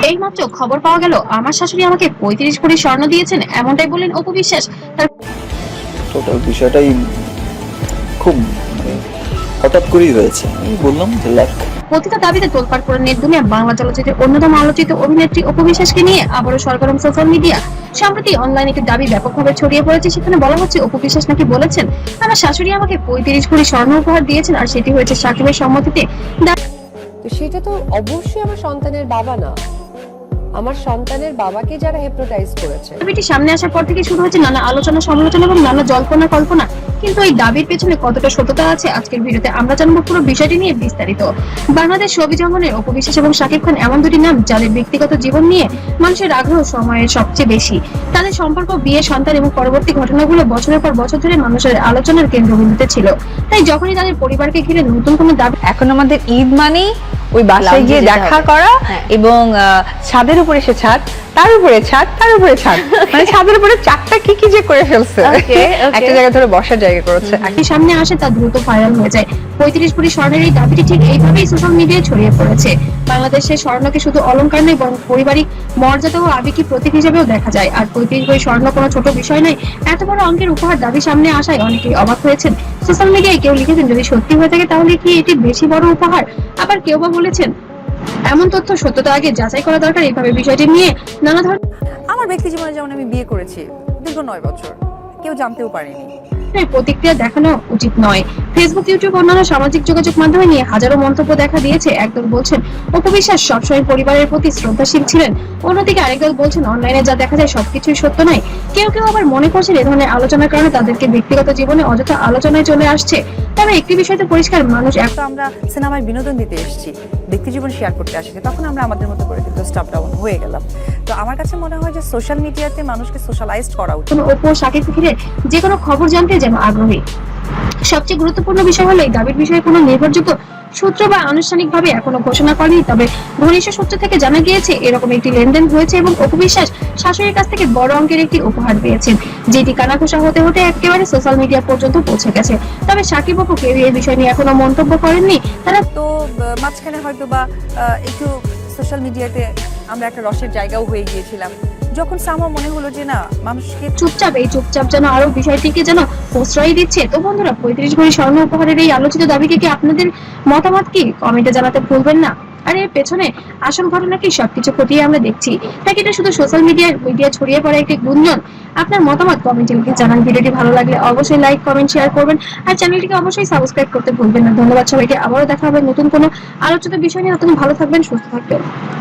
এইমাত্র খবর পাওয়া গেল আমার শাশুড়ি আমাকে ৩৫ কোটি স্বর্ণ দিয়েছেন, এমনটাই বললেন অপু বিশ্বাস। তার টোটাল বিষয়টাই খুব হঠাৎ করেই হয়েছে। আমি বললাম যে লাক কথিত দাবিতে তোলপাড় করে নেট দুনিয়া বাংলা চলচ্চিত্রের অন্যতম আলোচিত অভিনেত্রী অপু বিশ্বাসকে নিয়ে আবারও সরগরম সোশ্যাল মিডিয়া। সম্প্রতি অনলাইনে একটি দাবি ব্যাপকভাবে ছড়িয়ে পড়েছে। সেখানে বলা হচ্ছে অপু বিশ্বাস নাকি বলেছেন, আমার শাশুড়ি আমাকে ৩৫ কোটি স্বর্ণ উপহার দিয়েছেন, আর সেটি হয়েছে সাকিবের সম্মতিতে। তো সেটা তো অবশ্যই আমার সন্তানের বাবা না, আমার সন্তানের বাবাকে যারা হিপনোটাইজ করেছে। দাবিটি সামনে আসার পর থেকে শুরু হয়েছে নানা আলোচনা, সমালোচনা এবং নানা জল্পনা কল্পনা। কিন্তু এই দাবির পেছনে কতটা সত্যতা আছে, আজকের ভিডিওতে আমরা জানবো পুরো বিষয়টি নিয়ে বিস্তারিত। বাংলাদেশ ছবি জগতের অপু বিশ্বাস এবং শাকিব খান এমন দুটি নাম যাদের ব্যক্তিগত জীবন নিয়ে মানুষের আগ্রহ সময়ের সবচেয়ে বেশি। তাদের সম্পর্ক, বিয়ে, সন্তান এবং পরবর্তী ঘটনাগুলো বছরের পর বছর ধরে মানুষের আলোচনার কেন্দ্রবিন্দুতে ছিল। তাই যখনই তাদের পরিবারকে ঘিরে নতুন কোনো দাবি, এখন আমাদের ঈদ মানেই ওই বাসায় গিয়ে দেখা করা এবং ছাদের উপরে সে ছাদ, তার উপরে ছাদ, তার উপরে ছাদ, মানে ছাদের উপরে চারটা কি কি যে করে ফেলছে, একটা জায়গা ধরে বসার জায়গা করেছে। সামনে আসে তা দ্রুত ভাইরাল হয়ে যায়। ৩৫ কোটি স্বর্ণের এই দাবিটি ঠিক এইভাবেই সোশ্যাল মিডিয়ায় ছড়িয়ে পড়েছে। বাংলাদেশে স্বর্ণকে শুধু অলংকার নয়, বরং পারিবারিক মর্যাদা ও আবেগী প্রতীক হিসেবেও দেখা যায়। আর ৩৫ কোটি স্বর্ণ কোনো ছোট বিষয় নয়। এত বড় অঙ্কের উপহার দাবি সামনে আসায় অনেকেই অবাক হয়েছেন। সোশ্যাল মিডিয়ায় কেউ লিখেছেন, যদি সত্যি হয়ে থাকে তাহলে কি এটি বেশি বড় উপহার। আবার কেউ বা বলেছেন, এমন তথ্য সত্যতা আগে যাচাই করা দরকার। এইভাবে বিষয়টি নিয়ে নানা ধরনের আমার ব্যক্তি জীবনে যেমন আমি বিয়ে করেছি দীর্ঘ ৯ বছর, কেউ জানতেও পারেনি। প্রতিক্রিয়া দেখানো উচিত নয়। ফেসবুক, ইউটিউব, অন্যান্য সামাজিক যোগাযোগ মাধ্যমে নিয়ে হাজারো মন্তব্য দেখা দিয়েছে। একদল বলছেন অপু বিশ্বাস সবসময় পরিবারের প্রতি শ্রদ্ধাশীল ছিলেন, অন্যদিকে আরেকদল বলছেন অনলাইনে যা দেখা যায় সবকিছুই সত্য নয়। কেউ কেউ আবার মনে করছেন এ ধরনের আলোচনার কারণে তাদেরকে ব্যক্তিগত জীবনে অযথা আলোচনায় চলে আসছে। তবে একটি বিষয় তো পরিষ্কার, মানুষ তো আমরা সিনেমায় বিনোদন দিতে এসেছি, ব্যক্তি জীবন শেয়ার করতে আসিনি, তখন আমরা আমাদের মতো করে কিন্তু স্টপ ডাউন হয়ে গেলাম। তো আমার কাছে মনে হয় যে সোশ্যাল মিডিয়াতে মানুষকে সোশ্যালাইজড করা উচিত। অপু ও শাকিব ঘিরে যে কোনো খবর জানতে যেন আগ্রহী। সবচেয়ে গুরুত্বপূর্ণ বিষয় হলো এই দাবির বিষয়ে কোনো নির্ভরযোগ্য সূত্র বা আনুষ্ঠানিকভাবে এখনো ঘোষণা করেনি। তবে ঘনিষ্ঠ সূত্র থেকে জানা গিয়েছে এরকম একটি লেনদেন হয়েছে এবং অপু বিশ্বাস শাশুড়ির কাছ থেকে বড় অঙ্কের একটি উপহার পেয়েছেন, যেটি কানাঘুষা হতে হতে একেবারে সোশ্যাল মিডিয়া পর্যন্ত পৌঁছে গেছে। তবে শাকিব অপু কেউ এই বিষয় নিয়ে এখনো মন্তব্য করেননি। তারা তো মাঝখানে হয়তো বা একটু সোশ্যাল মিডিয়াতে আমরা একটা রসের জায়গাও হয়ে গিয়েছিলাম, যখন আমার মনে হলো যে না, মানুষকে চুপচাপ যেন আরো বিষয়টিকে যেন প্রশ্রয় দিচ্ছে। তো বন্ধুরা, ৩৫ ভরি স্বর্ণ উপহারের এই আলোচিত দাবিকে কি আপনাদের মতামত কি কমেন্টে জানাতে ভুলবেন না। আর এর পেছনে আসল ঘটনা কি, সবকিছু খতিয়ে আমরা দেখছি, নাকি এটা শুধু সোশ্যাল মিডিয়া ছড়িয়ে পড়ে একটি গুঞ্জন। আপনার মতামত কমেন্টে লিখে জানান। ভিডিওটি ভালো লাগলে অবশ্যই লাইক, কমেন্ট, শেয়ার করবেন আর চ্যানেলটিকে অবশ্যই সাবস্ক্রাইব করতে ভুলবেন না। ধন্যবাদ সবাইকে। আবারও দেখা হবে নতুন কোনো আলোচিত বিষয় নিয়ে। নতুন ভালো থাকবেন, সুস্থ থাকবেন।